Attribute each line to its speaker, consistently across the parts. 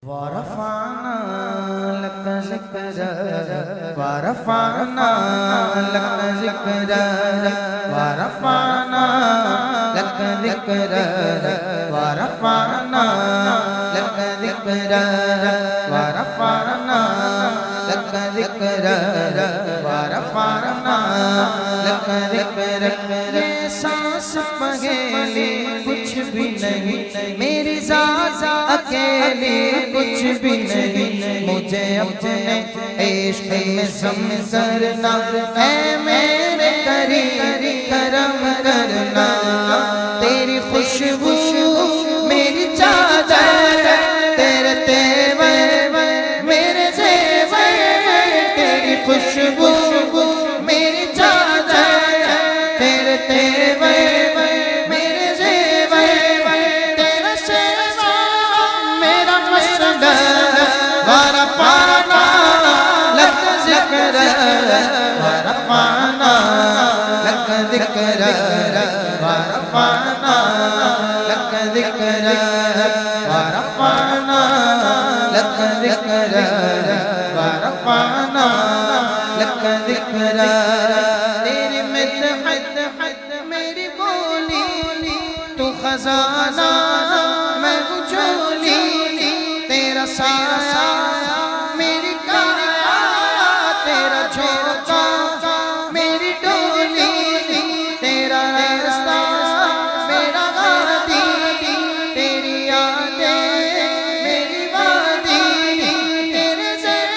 Speaker 1: ورفعنا لك ذكرك ورفعنا لك ذكرك ورفعنا لك ذكرك ورفعنا لك ذكرك ورفعنا لك ذكرك ورفعنا لك ذكرك یہ سانس پہلی کچھ بھی نہیں، میری ذات اکیلی کچھ بھی نہیں، مجھے اپنے عشق میں سم کرنا، اے میرے کریم کرم کرنا، تیری خوشبو میری چادر، تیرے تیور میرے زیور، تیری خوشبو میری چادر، تیرے تیور میرے زیور، تیرا سیوا میرا مسند، ورفعنا لک ذکرک ورفعنا لک ذکرک ورفعنا لک ذکرک ورفعنا لک ذکرک ورفعنا لک ذکرک، تیری مدحت میری بولی، تو خزانہ میں ہوں جھولی، تیرا سایہ میری کایا، تیرا جھونکا میری ڈولی، تیرا راستہ میرا وادی، تیری یادیں میری وادی، تیرے زیر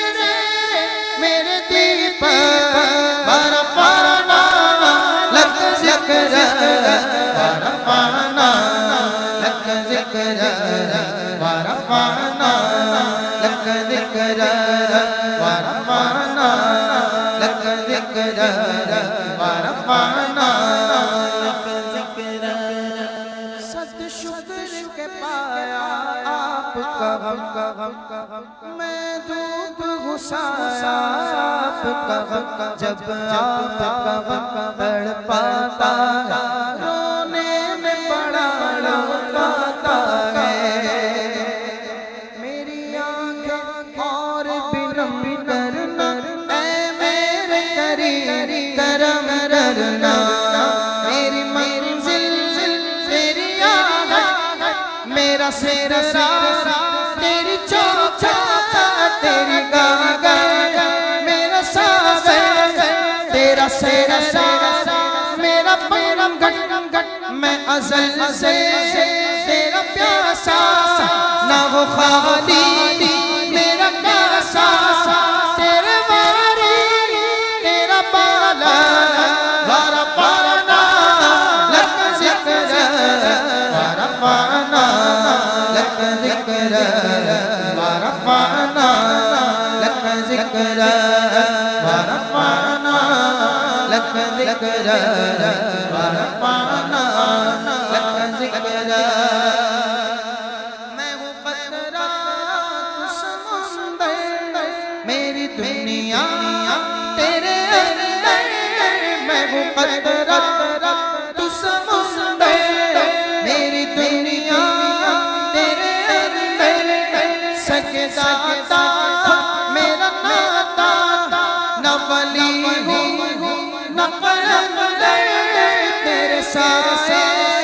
Speaker 1: میرے دیپک، ورفعنا لک ذکرک ورفعنا لک ذکرک ورفعنا لک ذکرک ورفعنا لک ذکرک ورفعنا لک ذکرک، صد شکر کے پایا آپ کا غم، میں دھوپ گھسایا آپ کا غم، جب آپ کا غم تڑپاتا ہے، رونے میں بڑا روتا ہے، میری آنکھیں اور بھی نم کرنا، اے میرے کریم کرم کرنا، میری منزل تیری آہٹ، میرا سرا تیری چوکھٹ، تیری گاگر میرا ساغر، تیرا سہرا میرا پنگھٹ، میں ازل سے تیرا پیاسا، نہ ہو خالی میرا کاسا، تیرے واری تیرا بالا، ورفعنا لک ذکرک ورفعنا لک ذکرک ورفعنا لک ذکرک ورفعنا لک ذکرک ورفعنا لک ذکرک، میں ہوں قطرہ تو سمندر، میری دنیا تیرے اندر، میں ہوں قطرہ تو سمندر، میری دنیا تیرے اندر، سجدہ میرا ناتا، نہ ولی ہوں نہ پیغمبر، تیرے سائے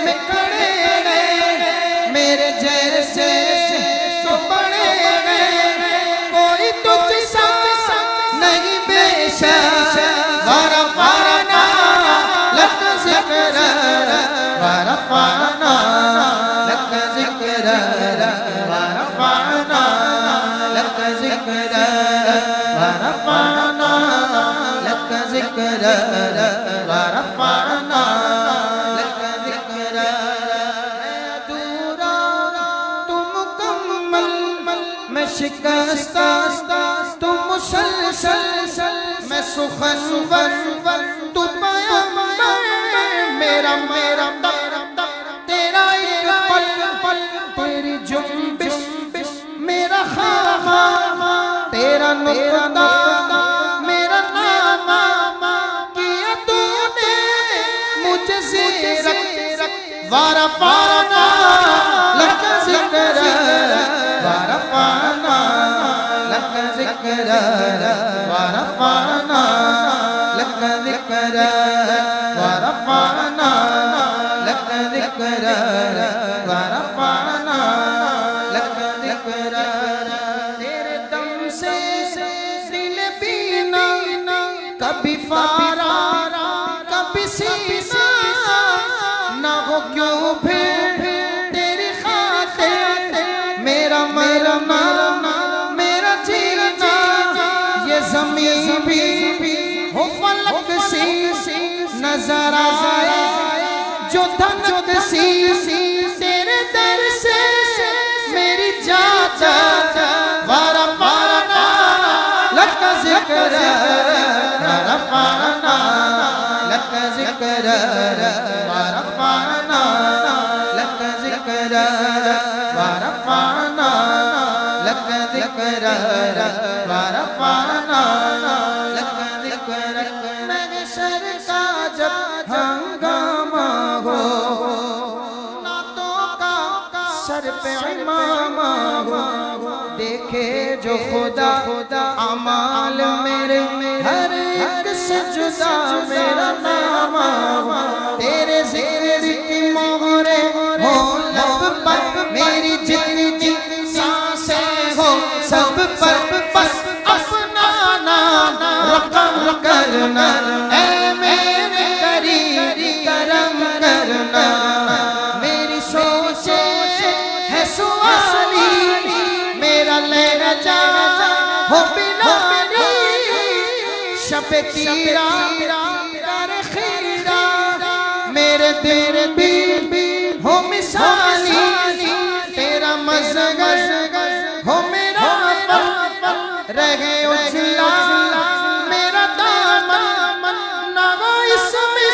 Speaker 1: میں کھڑے ہیں، میرے جیسے تو بڑے ہیں، کوئی تجھ سا نہیں بے شک، ورفعنا لک ذکرک ورفعنا لک ذکرک ورفعنا لک ذکرک ورفعنا لک ذکرک ورفعنا لک ذکرک، میں ادھورا تو مکمل، میں شکستہ تو مسلسل، میں سخنور تو پیغمبر، میرا تیرا ایک پل، تیری جنبش میرا خامہ، تیرا نقطہ میرا نامہ، کیا تو نے مجھے زیرک، ورفعنا لک ذکرک ورفعنا ذکرا ورفعنا لك ذکرا ورفعنا لك ذکرا ورفعنا لك ذکرا تیرے دم سے دل بینا کبھی فارا کبھی سینا نہ ہو کیوں پھر تیری خاطر میرا مرنا میرا جینا یہ زمین بھی ہو فلک سی نظر آئے جو دھنک سی تیرے در سے میری جاتا ورفعنا لك ذکرا ورفعنا لك ذکرا ورفعنا لك ذکرا ورفعنا لك ذکرا ورفعنا لك ذکرا محشر کا جب ہنگامہ ہو نعتوں کا سر پہ امامہ ہو دیکھے جو خدا اعمال میرے ہر ایک سے جدا میرا نام تیرے ذکر کی مہریں ہو لب پر میری جتنی سانسیں ہو سب پر بس اپنا نام رقم کرنا اے میرے کریم کرم کرنا میری سوچیں ہے سوالی میرا لہجہ ہو بلالی شب تیرا در خیرا میرے دل بھی ہو مثالی تیرا مزگر ہو میرا رہے اجلا میرا دامن نہ ہو اس میں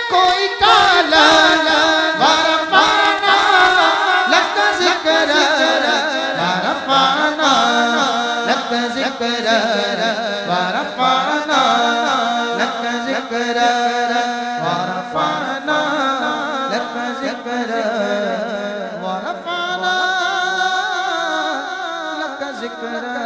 Speaker 1: کوئی کالا ورفعنا لك ذکرا ورفعنا لك ذکرا ورفعنا لك ذکرا ورفعنا لك ذکرا ورفعنا لك ذکرا